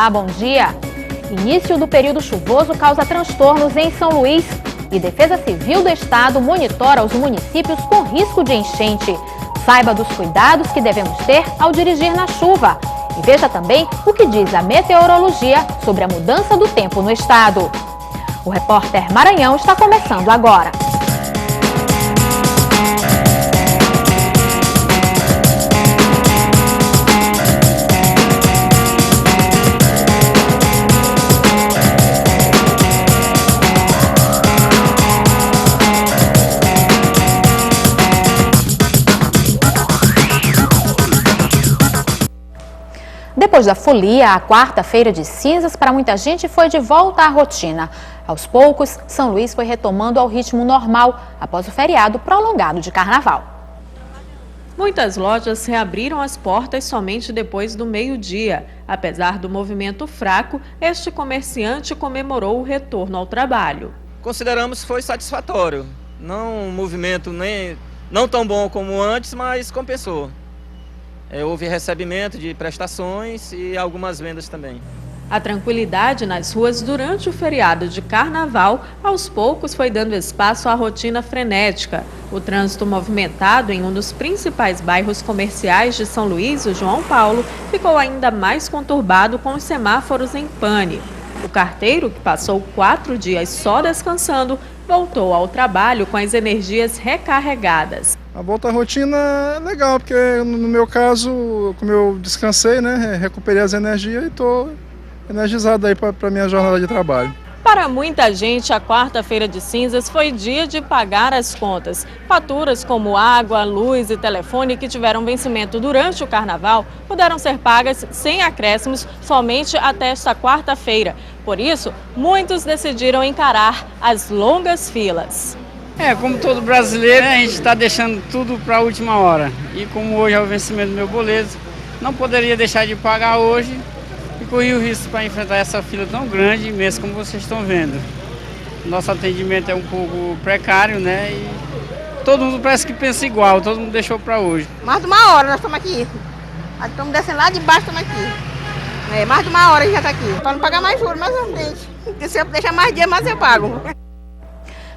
Olá, bom dia. Início do período chuvoso causa transtornos em São Luís e Defesa Civil do Estado monitora os municípios com risco de enchente. Saiba dos cuidados que devemos ter ao dirigir na chuva. E veja também o que diz a meteorologia sobre a mudança do tempo no estado. O Repórter Maranhão está começando agora. Depois da folia, a quarta-feira de cinzas para muita gente foi de volta à rotina. Aos poucos, São Luís foi retomando ao ritmo normal após o feriado prolongado de carnaval. Muitas lojas reabriram as portas somente depois do meio-dia. Apesar do movimento fraco, este comerciante comemorou o retorno ao trabalho. Consideramos que foi satisfatório. Não um movimento não tão bom como antes, mas compensou. Houve recebimento de prestações e algumas vendas também. A tranquilidade nas ruas durante o feriado de carnaval, aos poucos foi dando espaço à rotina frenética. O trânsito movimentado em um dos principais bairros comerciais de São Luís, o João Paulo, ficou ainda mais conturbado com os semáforos em pane. O carteiro, que passou 4 dias só descansando, voltou ao trabalho com as energias recarregadas. A volta à rotina é legal, porque no meu caso, como eu descansei, recuperei as energias e estou energizado aí para a minha jornada de trabalho. Para muita gente, a quarta-feira de cinzas foi dia de pagar as contas. Faturas como água, luz e telefone que tiveram vencimento durante o carnaval puderam ser pagas sem acréscimos somente até esta quarta-feira. Por isso, muitos decidiram encarar as longas filas. Como todo brasileiro, a gente está deixando tudo para a última hora. E como hoje é o vencimento do meu boleto, não poderia deixar de pagar hoje e corri o risco para enfrentar essa fila tão grande, mesmo como vocês estão vendo. Nosso atendimento é um pouco precário, E todo mundo parece que pensa igual, todo mundo deixou para hoje. Mais de uma hora nós estamos aqui. Estamos descendo lá de baixo, estamos aqui. Mais de uma hora a gente já está aqui. Para não pagar mais juros, mas não deixa. Se eu deixar mais dias, mais eu pago.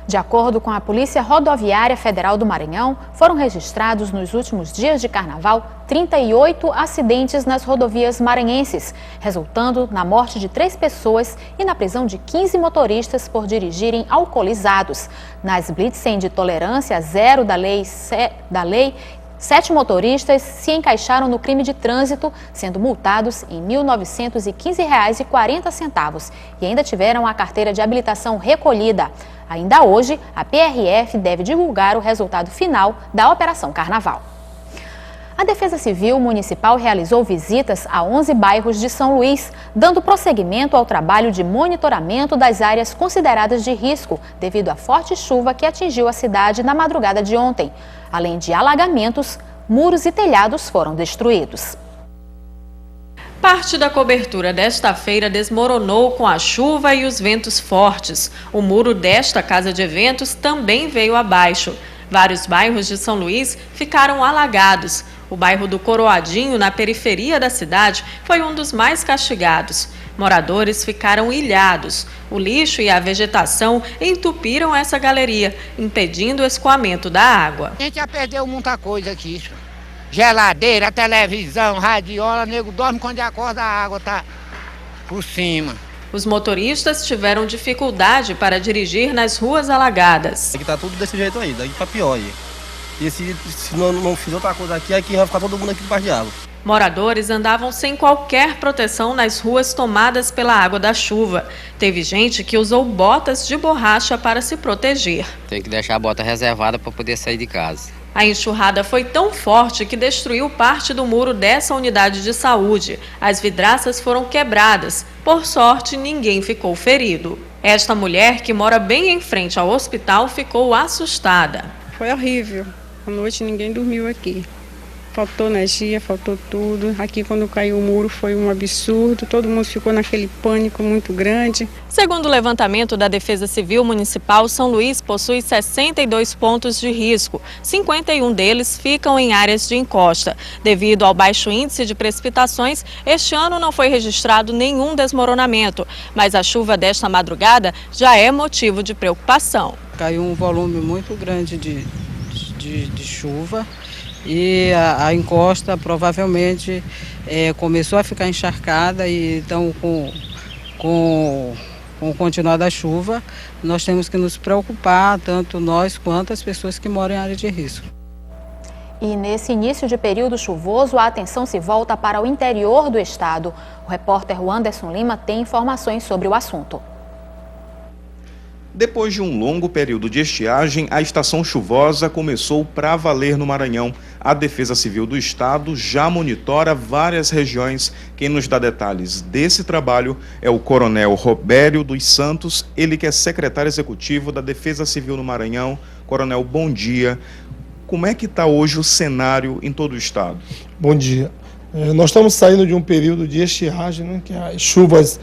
De acordo com a Polícia Rodoviária Federal do Maranhão, foram registrados nos últimos dias de carnaval 38 acidentes nas rodovias maranhenses, resultando na morte de 3 pessoas e na prisão de 15 motoristas por dirigirem alcoolizados. Nas blitzen de tolerância zero da lei 7 motoristas se encaixaram no crime de trânsito, sendo multados em R$ 1.915,40 e ainda tiveram a carteira de habilitação recolhida. Ainda hoje, a PRF deve divulgar o resultado final da Operação Carnaval. A Defesa Civil Municipal realizou visitas a 11 bairros de São Luís, dando prosseguimento ao trabalho de monitoramento das áreas consideradas de risco devido à forte chuva que atingiu a cidade na madrugada de ontem. Além de alagamentos, muros e telhados foram destruídos. Parte da cobertura desta feira desmoronou com a chuva e os ventos fortes. O muro desta casa de eventos também veio abaixo. Vários bairros de São Luís ficaram alagados. O bairro do Coroadinho, na periferia da cidade, foi um dos mais castigados. Moradores ficaram ilhados. O lixo e a vegetação entupiram essa galeria, impedindo o escoamento da água. A gente já perdeu muita coisa aqui. Geladeira, televisão, radiola, nego dorme quando acorda, a água tá por cima. Os motoristas tiveram dificuldade para dirigir nas ruas alagadas. Aqui tá tudo desse jeito aí, daqui para pior aí. E se não fizer outra coisa aqui vai ficar todo mundo aqui debaixo de água. Moradores andavam sem qualquer proteção nas ruas tomadas pela água da chuva. Teve gente que usou botas de borracha para se proteger. Tem que deixar a bota reservada para poder sair de casa. A enxurrada foi tão forte que destruiu parte do muro dessa unidade de saúde. As vidraças foram quebradas. Por sorte, ninguém ficou ferido. Esta mulher, que mora bem em frente ao hospital, ficou assustada. Foi horrível. À noite ninguém dormiu aqui. faltou energia, faltou tudo. Aqui quando caiu o muro foi um absurdo, todo mundo ficou naquele pânico muito grande. Segundo o levantamento da Defesa Civil Municipal, São Luís possui 62 pontos de risco. 51 deles ficam em áreas de encosta. Devido ao baixo índice de precipitações, este ano não foi registrado nenhum desmoronamento, mas a chuva desta madrugada já é motivo de preocupação. Caiu um volume muito grande de chuva e a encosta provavelmente começou a ficar encharcada, e então com o continuar da chuva nós temos que nos preocupar, tanto nós quanto as pessoas que moram em área de risco. E nesse início de período chuvoso, a atenção se volta para o interior do estado. O repórter Anderson Lima tem informações sobre o assunto. Depois de um longo período de estiagem, a estação chuvosa começou para valer no Maranhão. A Defesa Civil do Estado já monitora várias regiões. Quem nos dá detalhes desse trabalho é o Coronel Robério dos Santos, ele que é secretário executivo da Defesa Civil no Maranhão. Coronel, bom dia. Como é que está hoje o cenário em todo o estado? Bom dia. Nós estamos saindo de um período de estiagem, né, que as chuvas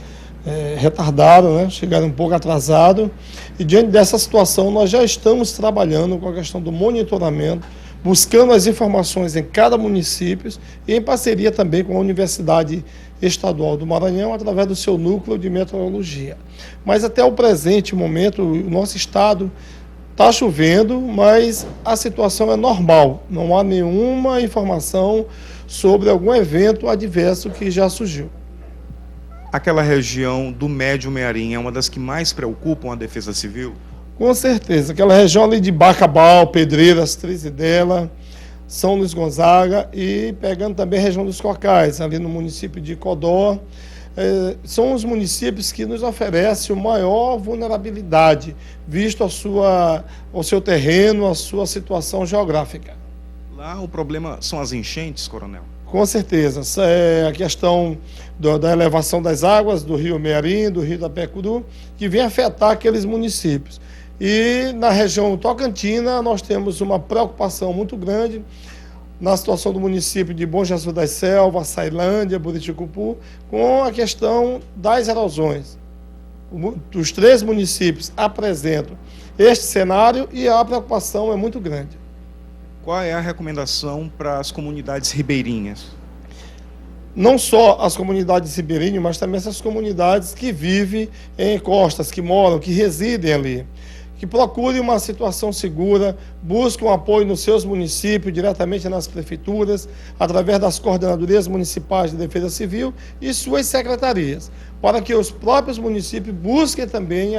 retardaram, né, chegaram um pouco atrasado, e diante dessa situação nós já estamos trabalhando com a questão do monitoramento, buscando as informações em cada município e em parceria também com a Universidade Estadual do Maranhão, através do seu núcleo de meteorologia. Mas até o presente momento, o nosso estado está chovendo, mas a situação é normal, não há nenhuma informação sobre algum evento adverso que já surgiu. Aquela região do Médio Mearim é uma das que mais preocupam a Defesa Civil? Com certeza, aquela região ali de Bacabal, Pedreiras, Trizidela, São Luís Gonzaga e pegando também a região dos Cocais, ali no município de Codó, são os municípios que nos oferecem maior vulnerabilidade, visto o seu terreno, a sua situação geográfica. Lá o problema são as enchentes, Coronel? Com certeza, a questão da elevação das águas do rio Mearim, do rio da Pecuru, que vem afetar aqueles municípios. E na região tocantina nós temos uma preocupação muito grande na situação do município de Bom Jesus das Selvas, Sailândia, Buriticupu, com a questão das erosões. Os 3 municípios apresentam este cenário e a preocupação é muito grande. Qual é a recomendação para as comunidades ribeirinhas? Não só as comunidades ribeirinhas, mas também essas comunidades que vivem em costas, que moram, que residem ali. Que procurem uma situação segura, busquem apoio nos seus municípios, diretamente nas prefeituras, através das coordenadorias municipais de defesa civil e suas secretarias, para que os próprios municípios busquem também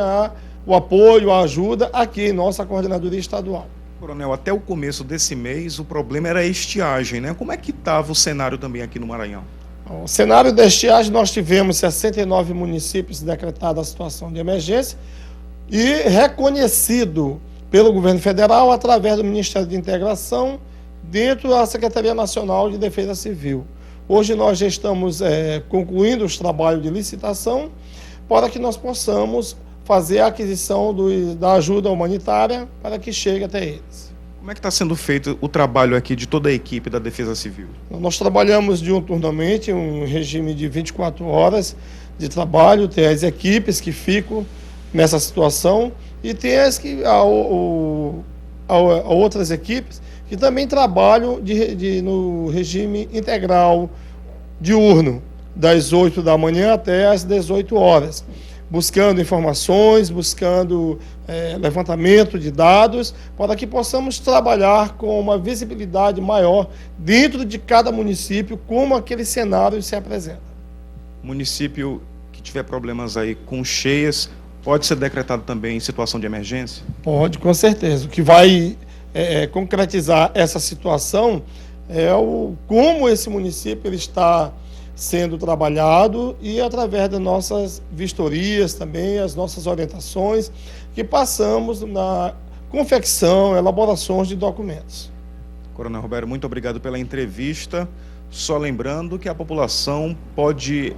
o apoio, a ajuda aqui em nossa coordenadoria estadual. Coronel, até o começo desse mês o problema era a estiagem, né? Como é que estava o cenário também aqui no Maranhão? O cenário da estiagem, nós tivemos 69 municípios decretados a situação de emergência e reconhecido pelo governo federal através do Ministério de Integração dentro da Secretaria Nacional de Defesa Civil. Hoje nós já estamos concluindo os trabalhos de licitação para que nós possamos fazer a aquisição da ajuda humanitária para que chegue até eles. Como é que está sendo feito o trabalho aqui de toda a equipe da Defesa Civil? Nós trabalhamos diuturnamente, um regime de 24 horas de trabalho, tem as equipes que ficam nessa situação e tem outras equipes que também trabalham no regime integral diurno, das 8 da manhã até as 18 horas. Buscando informações, buscando levantamento de dados, para que possamos trabalhar com uma visibilidade maior dentro de cada município, como aquele cenário se apresenta. Município que tiver problemas aí com cheias, pode ser decretado também em situação de emergência? Pode, com certeza. O que vai concretizar essa situação é como esse município ele está sendo trabalhado e através das nossas vistorias também, as nossas orientações, que passamos na confecção, elaborações de documentos. Coronel Roberto, muito obrigado pela entrevista. Só lembrando que a população pode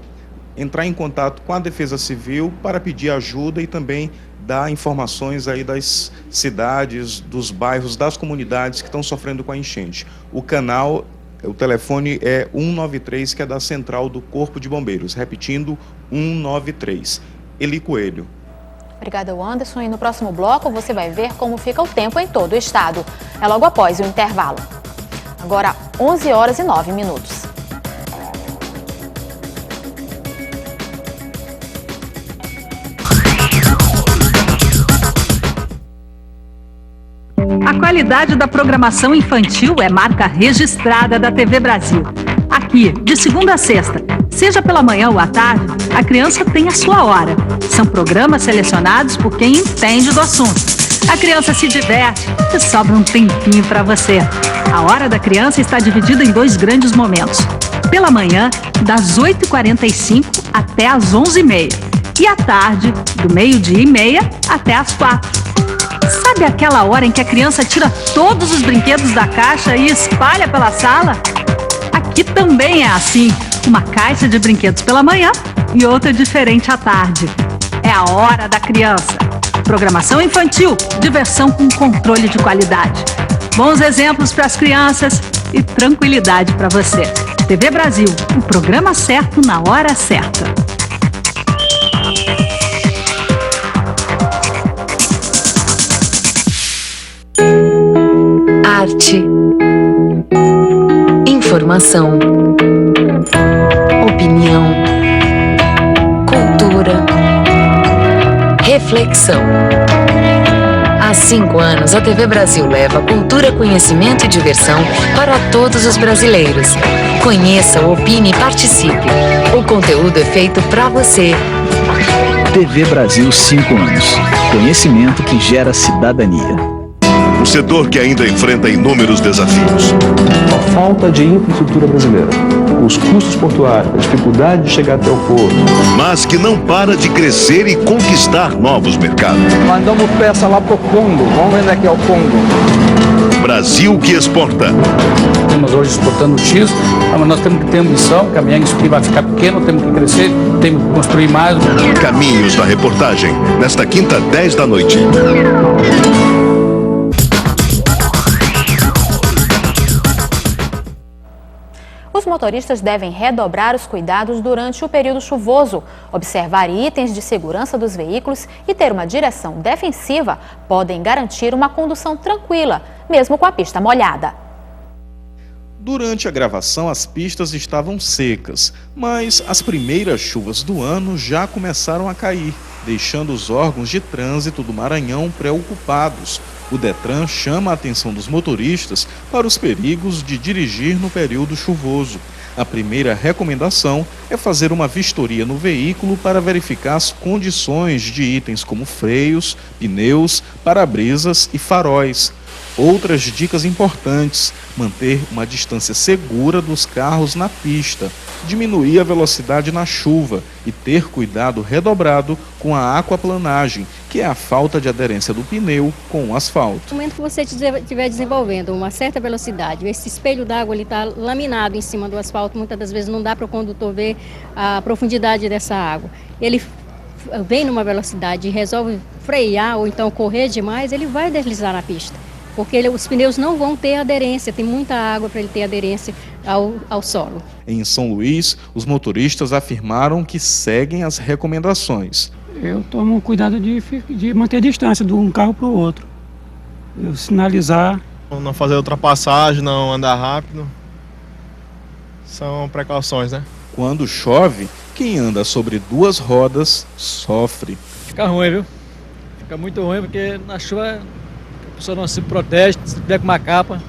entrar em contato com a Defesa Civil para pedir ajuda e também dar informações aí das cidades, dos bairros, das comunidades que estão sofrendo com a enchente. O canal O telefone é 193, que é da Central do Corpo de Bombeiros. Repetindo, 193. Eli Coelho. Obrigada, Anderson. E no próximo bloco você vai ver como fica o tempo em todo o estado. É logo após o intervalo. Agora, 11h09. A qualidade da programação infantil é marca registrada da TV Brasil. Aqui, de segunda a sexta, seja pela manhã ou à tarde, a criança tem a sua hora. São programas selecionados por quem entende do assunto. A criança se diverte e sobra um tempinho para você. A hora da criança está dividida em 2 grandes momentos. Pela manhã, das 8h45 até as 11h30. E à tarde, do 12h30 até as 4h. Sabe aquela hora em que a criança tira todos os brinquedos da caixa e espalha pela sala? Aqui também é assim, uma caixa de brinquedos pela manhã e outra diferente à tarde. É a hora da criança. Programação infantil, diversão com controle de qualidade. Bons exemplos para as crianças e tranquilidade para você. TV Brasil, o programa certo na hora certa. Arte, informação, opinião, cultura, reflexão. Há 5 anos, a TV Brasil leva cultura, conhecimento e diversão para todos os brasileiros. Conheça, opine e participe. O conteúdo é feito para você. TV Brasil 5 anos. Conhecimento que gera cidadania. Um setor que ainda enfrenta inúmeros desafios. A falta de infraestrutura brasileira, os custos portuários, a dificuldade de chegar até o porto. Mas que não para de crescer e conquistar novos mercados. Mandamos peça lá pro Congo, vamos ver onde é que é o Congo. Brasil que exporta. Estamos hoje exportando X, mas nós temos que ter ambição, caminhar isso aqui vai ficar pequeno, temos que crescer, temos que construir mais. Caminhos da reportagem, nesta quinta, 10 da noite. Os motoristas devem redobrar os cuidados durante o período chuvoso. Observar itens de segurança dos veículos e ter uma direção defensiva podem garantir uma condução tranquila, mesmo com a pista molhada. Durante a gravação, as pistas estavam secas, mas as primeiras chuvas do ano já começaram a cair, deixando os órgãos de trânsito do Maranhão preocupados. O Detran chama a atenção dos motoristas para os perigos de dirigir no período chuvoso. A primeira recomendação é fazer uma vistoria no veículo para verificar as condições de itens como freios, pneus, para-brisas e faróis. Outras dicas importantes: manter uma distância segura dos carros na pista, diminuir a velocidade na chuva e ter cuidado redobrado com a aquaplanagem, que é a falta de aderência do pneu com o asfalto. No momento que você estiver desenvolvendo uma certa velocidade, esse espelho d'água está laminado em cima do asfalto, muitas das vezes não dá para o condutor ver a profundidade dessa água. Ele vem numa velocidade e resolve frear ou então correr demais, ele vai deslizar na pista. Porque os pneus não vão ter aderência, tem muita água para ele ter aderência ao solo. Em São Luís, os motoristas afirmaram que seguem as recomendações. Eu tomo cuidado de manter a distância de um carro para o outro. Eu sinalizar. Não fazer ultrapassagem, não andar rápido. São precauções, né? Quando chove, quem anda sobre 2 rodas sofre. Fica ruim, viu? Fica muito ruim porque na chuva a pessoa não se protege, se tiver com uma capa,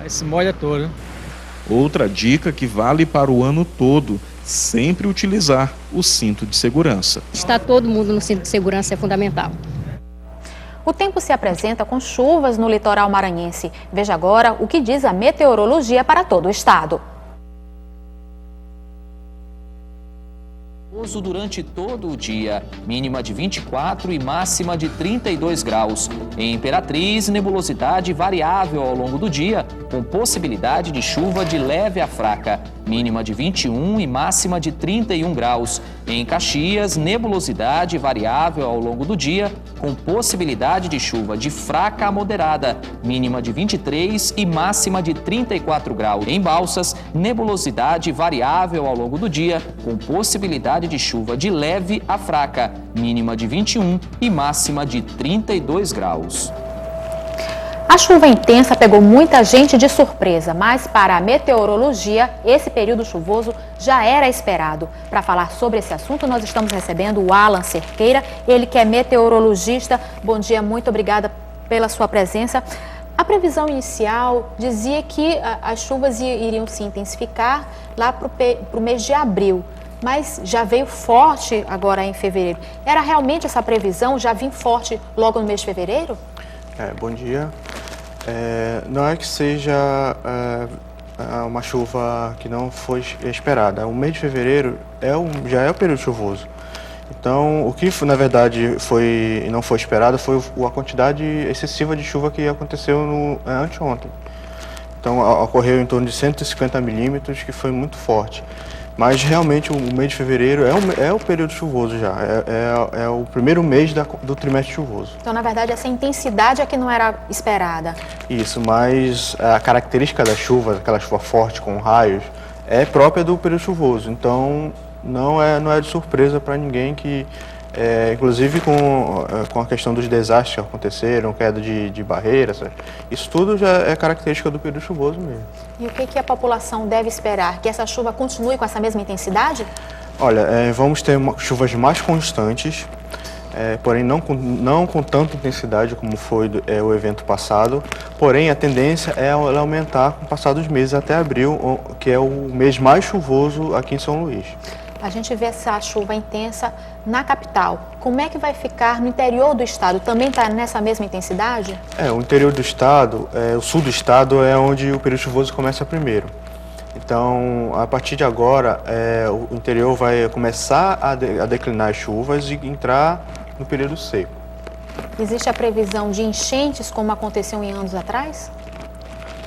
aí se molha toda. Outra dica que vale para o ano todo: sempre utilizar o cinto de segurança. Estar todo mundo no cinto de segurança é fundamental. O tempo se apresenta com chuvas no litoral maranhense. Veja agora o que diz a meteorologia para todo o estado. Durante todo o dia, mínima de 24 e máxima de 32 graus. Em Imperatriz, nebulosidade variável ao longo do dia, com possibilidade de chuva de leve a fraca, mínima de 21 e máxima de 31 graus. Em Caxias, nebulosidade variável ao longo do dia, com possibilidade de chuva de fraca a moderada, mínima de 23 e máxima de 34 graus. Em Balsas, nebulosidade variável ao longo do dia, com possibilidade de chuva de leve a fraca, mínima de 21 e máxima de 32 graus. A chuva intensa pegou muita gente de surpresa, mas para a meteorologia, esse período chuvoso já era esperado. Para falar sobre esse assunto, nós estamos recebendo o Alan Cerqueira, ele que é meteorologista. Bom dia, muito obrigada pela sua presença. A previsão inicial dizia que as chuvas iriam se intensificar lá para o mês de abril, mas já veio forte agora em fevereiro. Era realmente essa previsão? Já vinha forte logo no mês de fevereiro? Bom dia. Não é que seja uma chuva que não foi esperada. O mês de fevereiro já é o período chuvoso. Então, o que na verdade não foi esperado foi a quantidade excessiva de chuva que aconteceu anteontem. Então, ocorreu em torno de 150 milímetros, que foi muito forte. Mas realmente o mês de fevereiro é o período chuvoso já, é o primeiro mês do trimestre chuvoso. Então, na verdade, essa intensidade é que não era esperada. Isso, mas a característica da chuva, aquela chuva forte com raios, é própria do período chuvoso. Então, não é de surpresa para ninguém que, inclusive com a questão dos desastres que aconteceram, queda de barreiras, isso tudo já é característica do período chuvoso mesmo. E o que a população deve esperar? Que essa chuva continue com essa mesma intensidade? Olha, vamos ter chuvas mais constantes, porém não com tanta intensidade como foi o evento passado. Porém, a tendência é ela aumentar com o passar dos meses até abril, que é o mês mais chuvoso aqui em São Luís. A gente vê essa chuva intensa na capital. Como é que vai ficar no interior do estado? Também está nessa mesma intensidade? O interior do estado, o sul do estado é onde o período chuvoso começa primeiro. Então, a partir de agora, o interior vai começar a declinar as chuvas e entrar no período seco. Existe a previsão de enchentes, como aconteceu em anos atrás?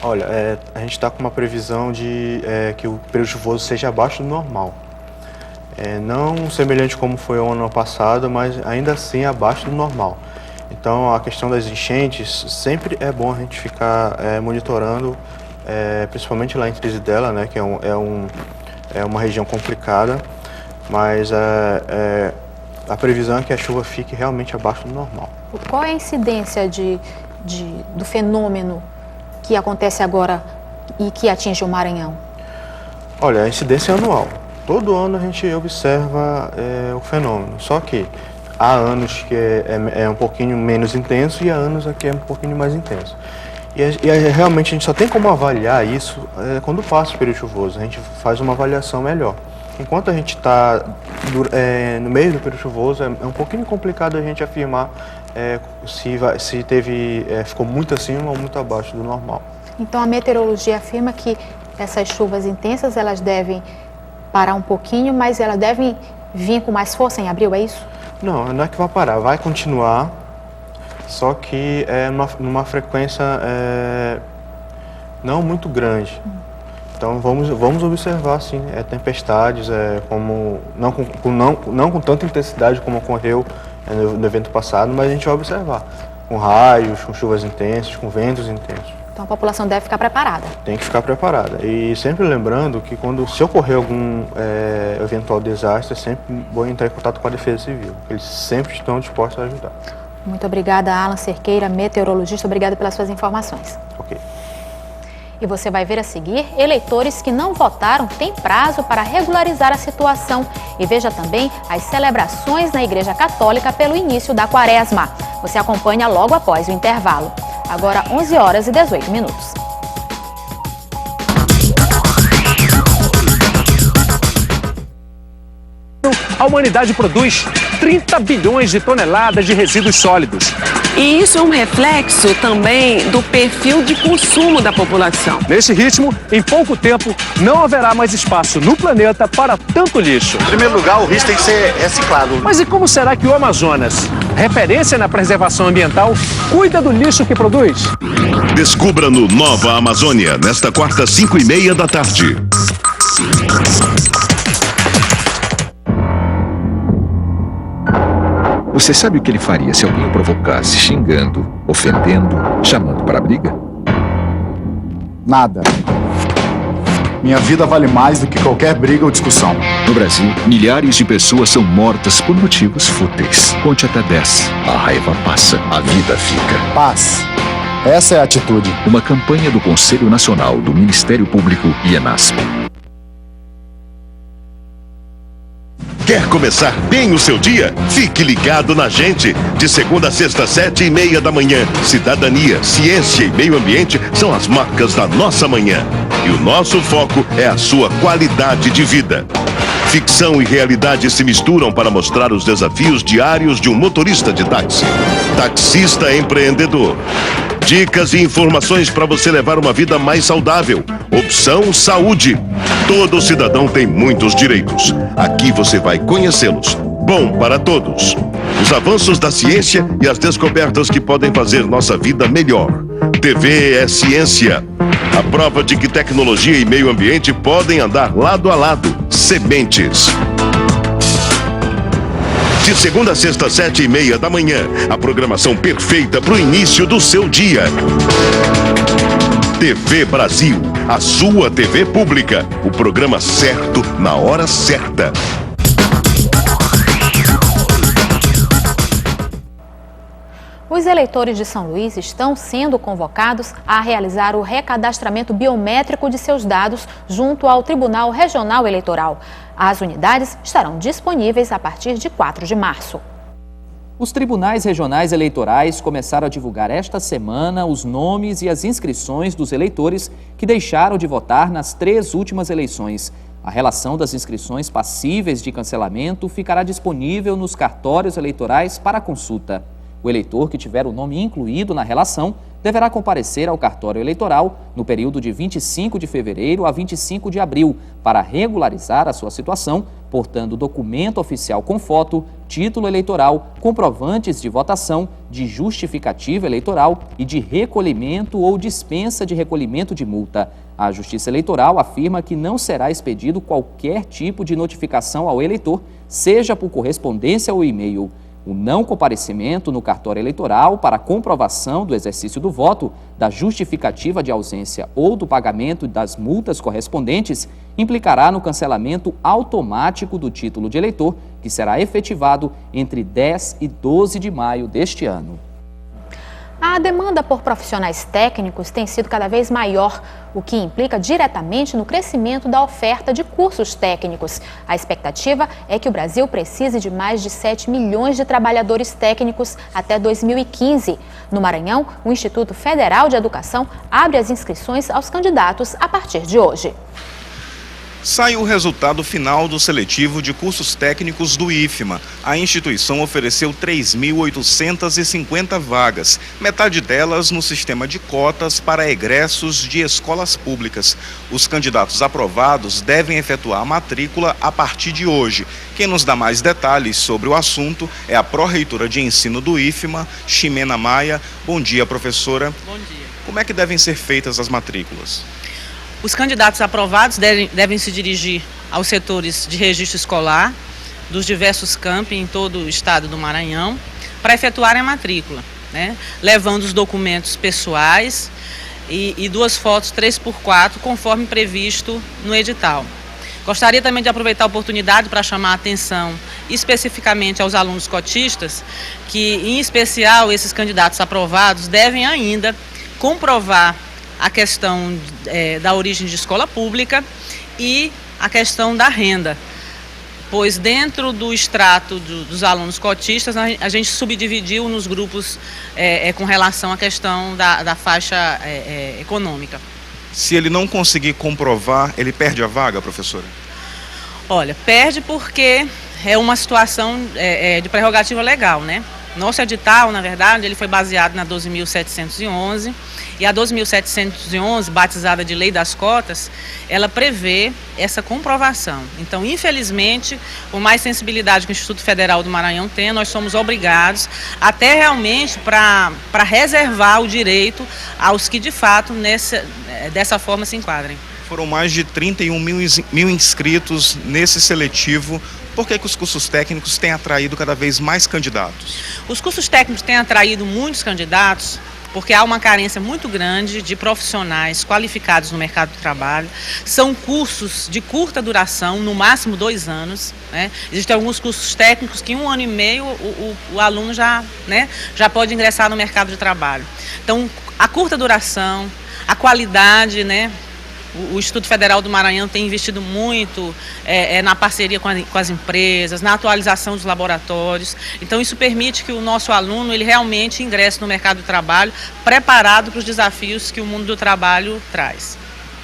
Olha, a gente está com uma previsão de que o período chuvoso seja abaixo do normal. Não semelhante como foi o ano passado, mas ainda assim abaixo do normal. Então, a questão das enchentes, sempre é bom a gente ficar monitorando, principalmente lá em Trizidela, né, que é uma região complicada, mas a previsão é que a chuva fique realmente abaixo do normal. Qual é a incidência do fenômeno que acontece agora e que atinge o Maranhão? Olha, a incidência é anual. Todo ano a gente observa o fenômeno, só que há anos que é um pouquinho menos intenso e há anos que é um pouquinho mais intenso. E realmente a gente só tem como avaliar isso quando passa o período chuvoso, a gente faz uma avaliação melhor. Enquanto a gente está no meio do período chuvoso, é um pouquinho complicado a gente afirmar se ficou muito acima ou muito abaixo do normal. Então a meteorologia afirma que essas chuvas intensas elas devem parar um pouquinho, mas elas devem vir com mais força em abril, é isso? Não é que vai parar, vai continuar, só que numa frequência não muito grande. Então vamos observar sim, tempestades, não com tanta intensidade como ocorreu no evento passado, mas a gente vai observar, com raios, com chuvas intensas, com ventos intensos. Então a população deve ficar preparada. Tem que ficar preparada. E sempre lembrando que se ocorrer algum eventual desastre, é sempre bom entrar em contato com a Defesa Civil. Eles sempre estão dispostos a ajudar. Muito obrigada, Alan Cerqueira, meteorologista. Obrigada pelas suas informações. Ok. E você vai ver a seguir, eleitores que não votaram têm prazo para regularizar a situação. E veja também as celebrações na Igreja Católica pelo início da Quaresma. Você acompanha logo após o intervalo. Agora 11h18. A humanidade produz 30 bilhões de toneladas de resíduos sólidos. E isso é um reflexo também do perfil de consumo da população. Nesse ritmo, em pouco tempo, não haverá mais espaço no planeta para tanto lixo. Em primeiro lugar, o risco tem que ser reciclado. Mas e como será que o Amazonas, referência na preservação ambiental, cuida do lixo que produz? Descubra no Nova Amazônia, nesta quarta, 5h30 da tarde. Você sabe o que ele faria se alguém o provocasse xingando, ofendendo, chamando para a briga? Nada. Minha vida vale mais do que qualquer briga ou discussão. No Brasil, milhares de pessoas são mortas por motivos fúteis. Conte até 10. A raiva passa, a vida fica. Paz. Essa é a atitude. Uma campanha do Conselho Nacional do Ministério Público e Enasp. Quer começar bem o seu dia? Fique ligado na gente. De segunda a sexta, 7h30 da manhã. Cidadania, ciência e meio ambiente são as marcas da nossa manhã. E o nosso foco é a sua qualidade de vida. Ficção e realidade se misturam para mostrar os desafios diários de um motorista de táxi. Taxista empreendedor. Dicas e informações para você levar uma vida mais saudável. Opção Saúde. Todo cidadão tem muitos direitos. Aqui você vai conhecê-los. Bom para todos. Os avanços da ciência e as descobertas que podem fazer nossa vida melhor. TV é ciência. A prova de que tecnologia e meio ambiente podem andar lado a lado. Sementes. De segunda a sexta, 7h30 da manhã. A programação perfeita para o início do seu dia. TV Brasil, a sua TV pública. O programa certo na hora certa. Os eleitores de São Luís estão sendo convocados a realizar o recadastramento biométrico de seus dados junto ao Tribunal Regional Eleitoral. As unidades estarão disponíveis a partir de 4 de março. Os tribunais regionais eleitorais começaram a divulgar esta semana os nomes e as inscrições dos eleitores que deixaram de votar nas 3 últimas eleições. A relação das inscrições passíveis de cancelamento ficará disponível nos cartórios eleitorais para consulta. O eleitor que tiver o nome incluído na relação deverá comparecer ao cartório eleitoral no período de 25 de fevereiro a 25 de abril para regularizar a sua situação, portando documento oficial com foto, título eleitoral, comprovantes de votação, de justificativa eleitoral e de recolhimento ou dispensa de recolhimento de multa. A Justiça Eleitoral afirma que não será expedido qualquer tipo de notificação ao eleitor, seja por correspondência ou e-mail. O não comparecimento no cartório eleitoral para comprovação do exercício do voto, da justificativa de ausência ou do pagamento das multas correspondentes implicará no cancelamento automático do título de eleitor, que será efetivado entre 10 e 12 de maio deste ano. A demanda por profissionais técnicos tem sido cada vez maior, o que implica diretamente no crescimento da oferta de cursos técnicos. A expectativa é que o Brasil precise de mais de 7 milhões de trabalhadores técnicos até 2015. No Maranhão, o Instituto Federal de Educação abre as inscrições aos candidatos a partir de hoje. Sai o resultado final do seletivo de cursos técnicos do IFMA. A instituição ofereceu 3.850 vagas, metade delas no sistema de cotas para egressos de escolas públicas. Os candidatos aprovados devem efetuar a matrícula a partir de hoje. Quem nos dá mais detalhes sobre o assunto é a pró-reitora de ensino do IFMA, Ximena Maia. Bom dia, professora. Bom dia. Como é que devem ser feitas as matrículas? Os candidatos aprovados devem se dirigir aos setores de registro escolar dos diversos campi em todo o estado do Maranhão para efetuarem a matrícula, né? Levando os documentos pessoais e 2 fotos 3x4, conforme previsto no edital. Gostaria também de aproveitar a oportunidade para chamar a atenção especificamente aos alunos cotistas, que em especial esses candidatos aprovados devem ainda comprovar a questão da origem de escola pública e a questão da renda, pois dentro do extrato dos alunos cotistas a gente subdividiu nos grupos com relação à questão da faixa econômica. Se ele não conseguir comprovar, ele perde a vaga, professora? Olha, perde porque é uma situação de prerrogativa legal, né? Nosso edital, na verdade, ele foi baseado na 12.711 e a 12.711, batizada de Lei das Cotas, ela prevê essa comprovação. Então, infelizmente, por mais sensibilidade que o Instituto Federal do Maranhão tem, nós somos obrigados até realmente para reservar o direito aos que, de fato, dessa forma se enquadrem. Foram mais de 31 mil inscritos nesse seletivo. Por que os cursos técnicos têm atraído cada vez mais candidatos? Os cursos técnicos têm atraído muitos candidatos porque há uma carência muito grande de profissionais qualificados no mercado do trabalho. São cursos de curta duração, no máximo 2 anos. Né? Existem alguns cursos técnicos que em 1 ano e meio o aluno já pode ingressar no mercado de trabalho. Então, a curta duração, a qualidade, né? O Instituto Federal do Maranhão tem investido muito na parceria com as empresas, na atualização dos laboratórios. Então, isso permite que o nosso aluno ele realmente ingresse no mercado do trabalho preparado para os desafios que o mundo do trabalho traz.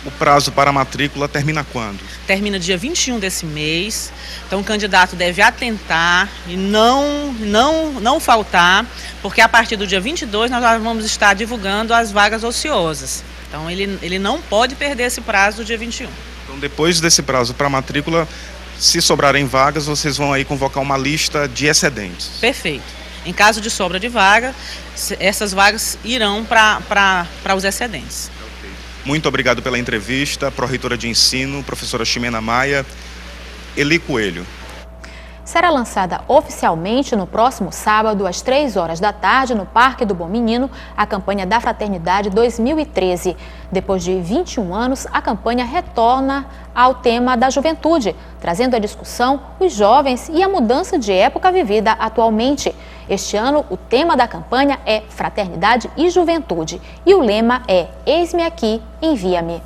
O prazo para a matrícula termina quando? Termina dia 21 desse mês. Então, o candidato deve atentar e não faltar, porque a partir do dia 22 nós vamos estar divulgando as vagas ociosas. Então, ele não pode perder esse prazo do dia 21. Então, depois desse prazo para a matrícula, se sobrarem vagas, vocês vão aí convocar uma lista de excedentes. Perfeito. Em caso de sobra de vaga, essas vagas irão para os excedentes. Muito obrigado pela entrevista, pró-reitora de ensino, professora Ximena Maia. Eli Coelho. Será lançada oficialmente no próximo sábado, às 3 horas da tarde, no Parque do Bom Menino, a campanha da Fraternidade 2013. Depois de 21 anos, a campanha retorna ao tema da juventude, trazendo à discussão os jovens e a mudança de época vivida atualmente. Este ano, o tema da campanha é Fraternidade e Juventude e o lema é Eis-me aqui, envia-me.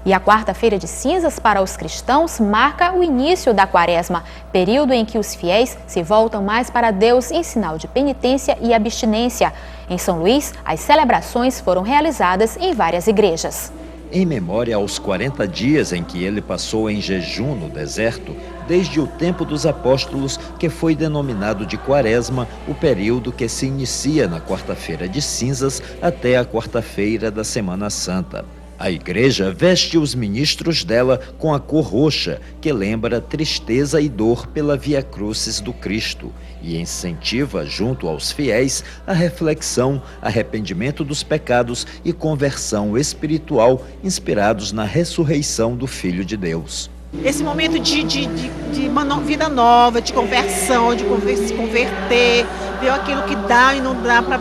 E a quarta-feira de cinzas para os cristãos marca o início da quaresma, período em que os fiéis se voltam mais para Deus em sinal de penitência e abstinência. Em São Luís, as celebrações foram realizadas em várias igrejas. Em memória aos 40 dias em que ele passou em jejum no deserto, desde o tempo dos apóstolos, que foi denominado de quaresma, o período que se inicia na quarta-feira de cinzas até a quarta-feira da Semana Santa. A igreja veste os ministros dela com a cor roxa, que lembra tristeza e dor pela Via Crucis do Cristo, e incentiva, junto aos fiéis, a reflexão, arrependimento dos pecados e conversão espiritual, inspirados na ressurreição do Filho de Deus. Esse momento de uma vida nova, de conversão, de se converter, ver aquilo que dá e não dá para...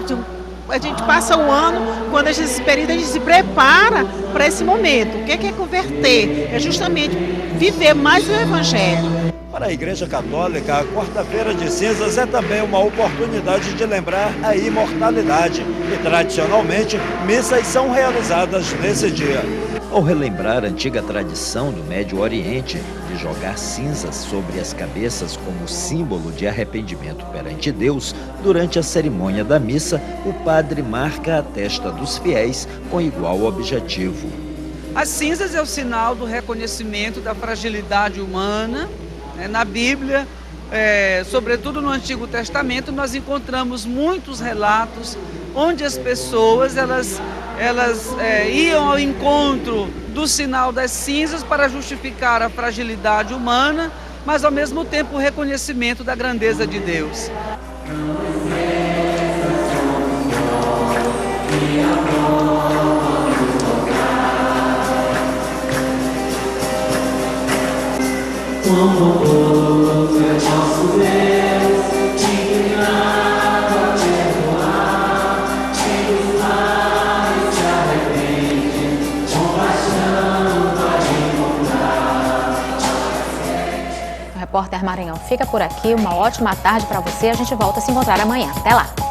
A gente passa o ano, quando a gente esse período, a gente se prepara para esse momento. O que é converter? É justamente viver mais o Evangelho. Para a Igreja Católica, a quarta-feira de cinzas é também uma oportunidade de lembrar a imortalidade. E, tradicionalmente, missas são realizadas nesse dia. Ao relembrar a antiga tradição do Médio Oriente de jogar cinzas sobre as cabeças como símbolo de arrependimento perante Deus, durante a cerimônia da missa, o padre marca a testa dos fiéis com igual objetivo. As cinzas é o sinal do reconhecimento da fragilidade humana. Na Bíblia, sobretudo no Antigo Testamento, nós encontramos muitos relatos onde as pessoas elas iam ao encontro do sinal das cinzas para justificar a fragilidade humana, mas ao mesmo tempo o reconhecimento da grandeza de Deus. O Repórter Maranhão fica por aqui. Uma ótima tarde para você. A gente volta a se encontrar amanhã. Até lá!